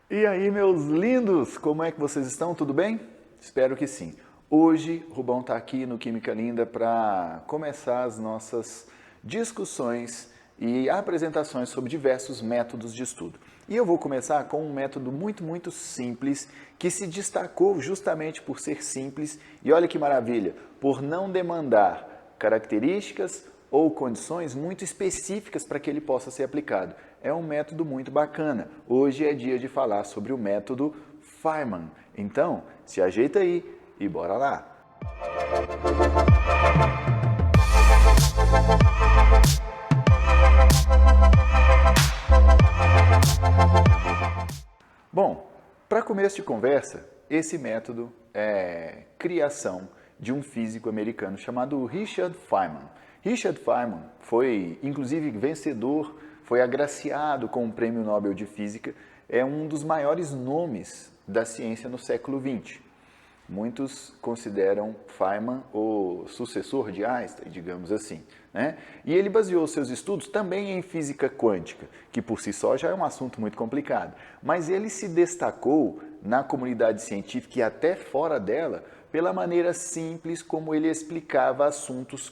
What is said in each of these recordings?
E aí, meus lindos, como é que vocês estão? Tudo bem? Espero que sim. Hoje, Rubão está aqui no Química Linda para começar as nossas discussões e apresentações sobre diversos métodos de estudo. E eu vou começar com um método muito simples que se destacou justamente por ser simples e olha que maravilha, por não demandar características ou condições muito específicas para que ele possa ser aplicado. É um método muito bacana. Hoje é dia de falar sobre o método Feynman. Então, se ajeita aí e bora lá! Bom, para começo de conversa, esse método é criação de um físico americano chamado Richard Feynman. Richard Feynman foi, inclusive, vencedor, foi agraciado com o Prêmio Nobel de Física, é um dos maiores nomes da ciência no século XX. Muitos consideram Feynman o sucessor de Einstein, digamos assim, né? E ele baseou seus estudos também em física quântica, que por si só já é um assunto muito complicado. Mas ele se destacou na comunidade científica e até fora dela pela maneira simples como ele explicava assuntos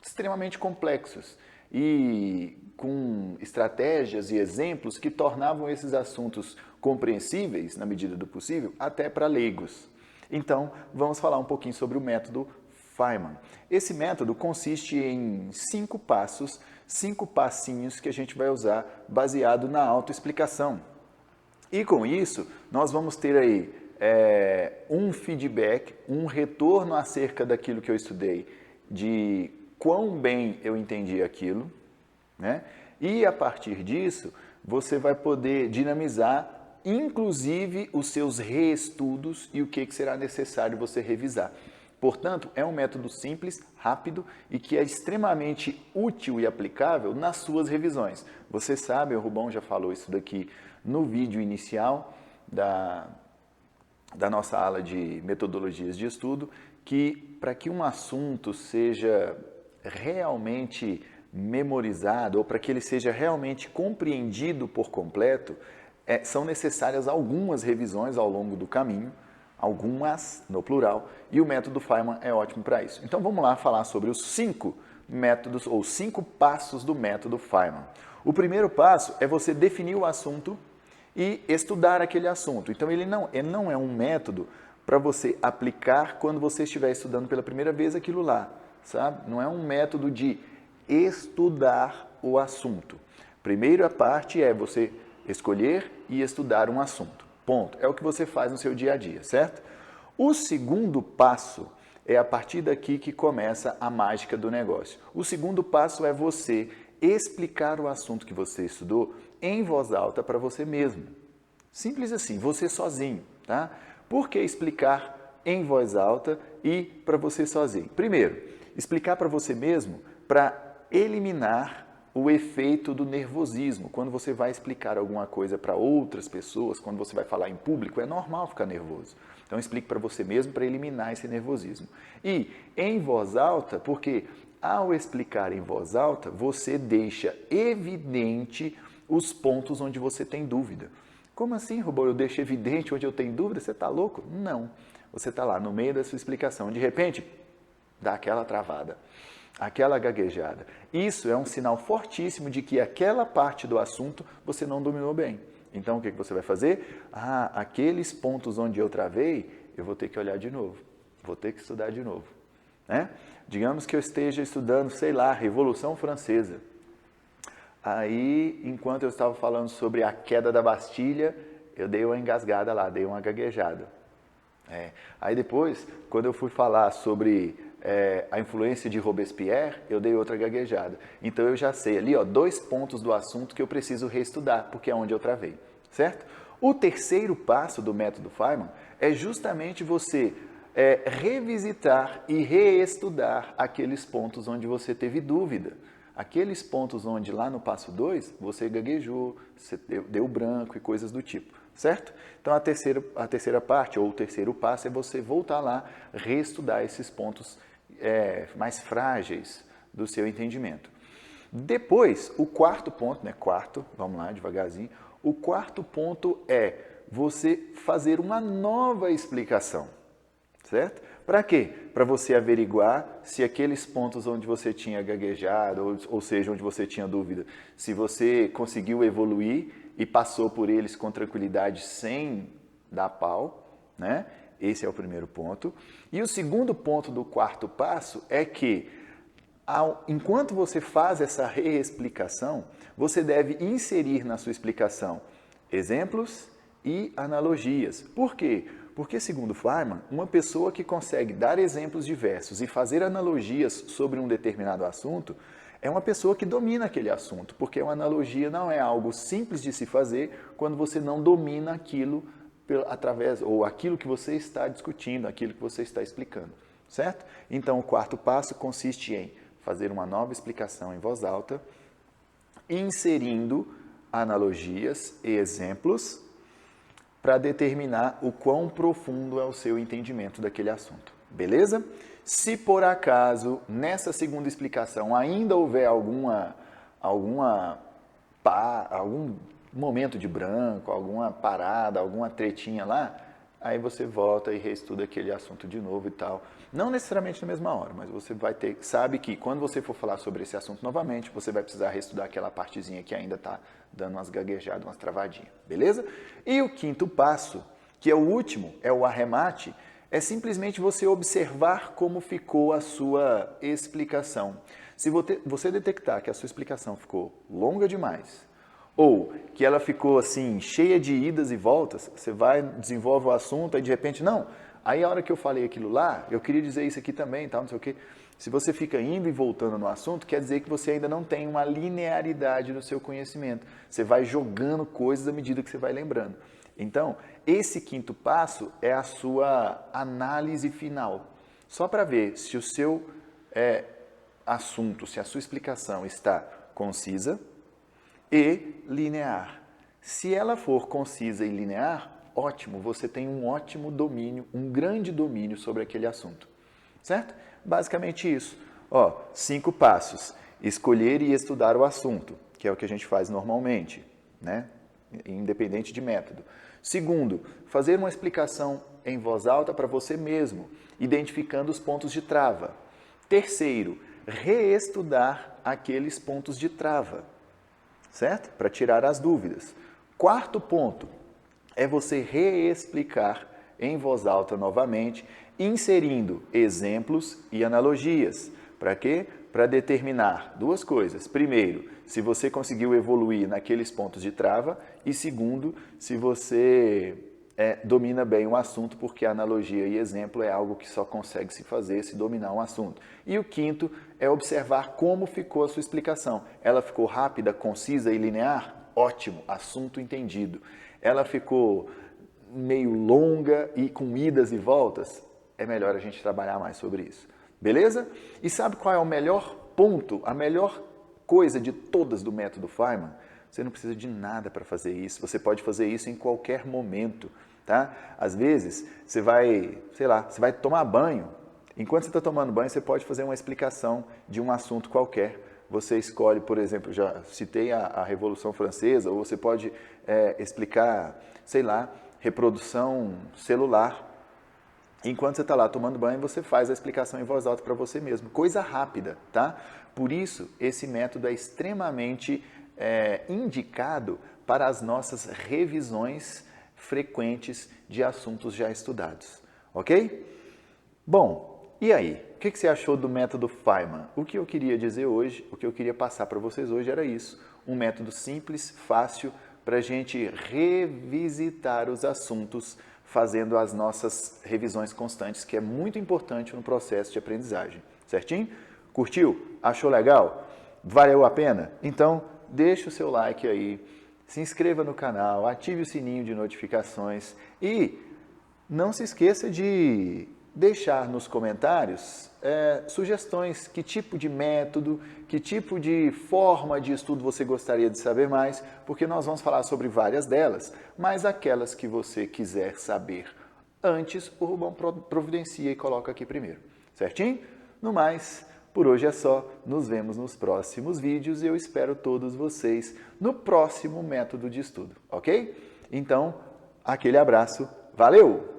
extremamente complexos e com estratégias e exemplos que tornavam esses assuntos compreensíveis, na medida do possível, até para leigos. Então, vamos falar um pouquinho sobre o método Feynman. Esse método consiste em 5 passos, 5 passinhos que a gente vai usar baseado na autoexplicação. E com isso, nós vamos ter aí um feedback, um retorno acerca daquilo que eu estudei, de quão bem eu entendi aquilo, né? E a partir disso, você vai poder dinamizar inclusive os seus reestudos e o que será necessário você revisar. Portanto, é um método simples, rápido e que é extremamente útil e aplicável nas suas revisões. Você sabe, o Rubão já falou isso daqui no vídeo inicial da nossa aula de metodologias de estudo, que para que um assunto seja realmente memorizado ou para que ele seja realmente compreendido por completo, são necessárias algumas revisões ao longo do caminho, algumas no plural, e o método Feynman é ótimo para isso. Então vamos lá falar sobre os 5 métodos ou 5 passos do método Feynman. O primeiro passo é você definir o assunto e estudar aquele assunto. Então ele não é um método para você aplicar quando você estiver estudando pela primeira vez aquilo lá, sabe? Não é um método de estudar o assunto. Primeira parte é você escolher e estudar um assunto. Ponto. É o que você faz no seu dia a dia, certo? O segundo passo é a partir daqui que começa a mágica do negócio. O segundo passo é você explicar o assunto que você estudou em voz alta para você mesmo. Simples assim, você sozinho, tá? Por que explicar em voz alta e para você sozinho? Primeiro, explicar para você mesmo para eliminar o efeito do nervosismo. Quando você vai explicar alguma coisa para outras pessoas, quando você vai falar em público, é normal ficar nervoso. Então explique para você mesmo para eliminar esse nervosismo. E em voz alta, porque ao explicar em voz alta, você deixa evidente os pontos onde você tem dúvida. Como assim, Rubão? Eu deixo evidente onde eu tenho dúvida? Você está louco? Não. Você está lá no meio da sua explicação. De repente, dá aquela travada, aquela gaguejada. Isso é um sinal fortíssimo de que aquela parte do assunto você não dominou bem. Então, o que você vai fazer? Aqueles pontos onde eu travei, eu vou ter que olhar de novo. Vou ter que estudar de novo. Né? Digamos que eu esteja estudando, sei lá, Revolução Francesa. Aí, enquanto eu estava falando sobre a queda da Bastilha, eu dei uma engasgada lá, dei uma gaguejada. Aí depois, quando eu fui falar sobre a influência de Robespierre, eu dei outra gaguejada. Então eu já sei ali, 2 pontos do assunto que eu preciso reestudar, porque é onde eu travei, certo? O terceiro passo do método Feynman é justamente você revisitar e reestudar aqueles pontos onde você teve dúvida. Aqueles pontos onde lá no passo 2 você gaguejou, você deu branco e coisas do tipo, certo? Então a terceira parte ou o terceiro passo é você voltar lá, reestudar esses pontos mais frágeis do seu entendimento. Depois, o quarto ponto, vamos lá devagarzinho, o quarto ponto é você fazer uma nova explicação, certo? Para quê? Para você averiguar se aqueles pontos onde você tinha gaguejado, ou seja, onde você tinha dúvida, se você conseguiu evoluir e passou por eles com tranquilidade sem dar pau, né? Esse é o primeiro ponto. E o segundo ponto do quarto passo é que, enquanto você faz essa reexplicação, você deve inserir na sua explicação exemplos e analogias. Por quê? Porque, segundo Feynman, uma pessoa que consegue dar exemplos diversos e fazer analogias sobre um determinado assunto é uma pessoa que domina aquele assunto, porque uma analogia não é algo simples de se fazer quando você não domina aquilo através, ou aquilo que você está discutindo, aquilo que você está explicando, certo? Então, o quarto passo consiste em fazer uma nova explicação em voz alta, inserindo analogias e exemplos para determinar o quão profundo é o seu entendimento daquele assunto, beleza? Se por acaso, nessa segunda explicação, ainda houver algum momento de branco, alguma parada, alguma tretinha lá, aí você volta e reestuda aquele assunto de novo e tal. Não necessariamente na mesma hora, mas você vai ter, sabe que quando você for falar sobre esse assunto novamente, você vai precisar reestudar aquela partezinha que ainda está dando umas gaguejadas, umas travadinhas, beleza? E o quinto passo, que é o último, é o arremate, é simplesmente você observar como ficou a sua explicação. Se você detectar que a sua explicação ficou longa demais, ou que ela ficou assim, cheia de idas e voltas, você vai, desenvolve o assunto, aí de repente, não, aí a hora que eu falei aquilo lá, eu queria dizer isso aqui também, tal, não sei o quê. Se você fica indo e voltando no assunto, quer dizer que você ainda não tem uma linearidade no seu conhecimento. Você vai jogando coisas à medida que você vai lembrando. Então, esse quinto passo é a sua análise final. Só para ver se o seu assunto, se a sua explicação está concisa e linear. Se ela for concisa e linear, ótimo, você tem um ótimo domínio, um grande domínio sobre aquele assunto, certo? Basicamente isso. 5 passos. Escolher e estudar o assunto, que é o que a gente faz normalmente, né? Independente de método. Segundo, fazer uma explicação em voz alta para você mesmo, identificando os pontos de trava. Terceiro, reestudar aqueles pontos de trava, certo? Para tirar as dúvidas. Quarto ponto é você reexplicar em voz alta novamente, inserindo exemplos e analogias. Para quê? Para determinar duas coisas. Primeiro, se você conseguiu evoluir naqueles pontos de trava e segundo, se você domina bem o assunto, porque analogia e exemplo é algo que só consegue se fazer se dominar um assunto. E o quinto é observar como ficou a sua explicação. Ela ficou rápida, concisa e linear? Ótimo, assunto entendido. Ela ficou meio longa e com idas e voltas? É melhor a gente trabalhar mais sobre isso. Beleza? E sabe qual é o melhor ponto, a melhor coisa de todas do método Feynman? Você não precisa de nada para fazer isso. Você pode fazer isso em qualquer momento, tá? Às vezes, você vai, sei lá, você vai tomar banho. Enquanto você está tomando banho, você pode fazer uma explicação de um assunto qualquer. Você escolhe, por exemplo, já citei a Revolução Francesa, ou você pode explicar, sei lá, reprodução celular. Enquanto você está lá tomando banho, você faz a explicação em voz alta para você mesmo. Coisa rápida, tá? Por isso, esse método é extremamente indicado para as nossas revisões frequentes de assuntos já estudados, ok? Bom, e aí? O que você achou do método Feynman? O que eu queria dizer hoje, o que eu queria passar para vocês hoje era isso. Um método simples, fácil, para a gente revisitar os assuntos fazendo as nossas revisões constantes, que é muito importante no processo de aprendizagem. Certinho? Curtiu? Achou legal? Valeu a pena? Então, deixa o seu like aí, se inscreva no canal, ative o sininho de notificações e não se esqueça de deixar nos comentários sugestões, que tipo de método, que tipo de forma de estudo você gostaria de saber mais, porque nós vamos falar sobre várias delas, mas aquelas que você quiser saber antes, o Rubão providencia e coloca aqui primeiro, certinho? No mais, por hoje é só, nos vemos nos próximos vídeos e eu espero todos vocês no próximo método de estudo, ok? Então, Aquele abraço, valeu!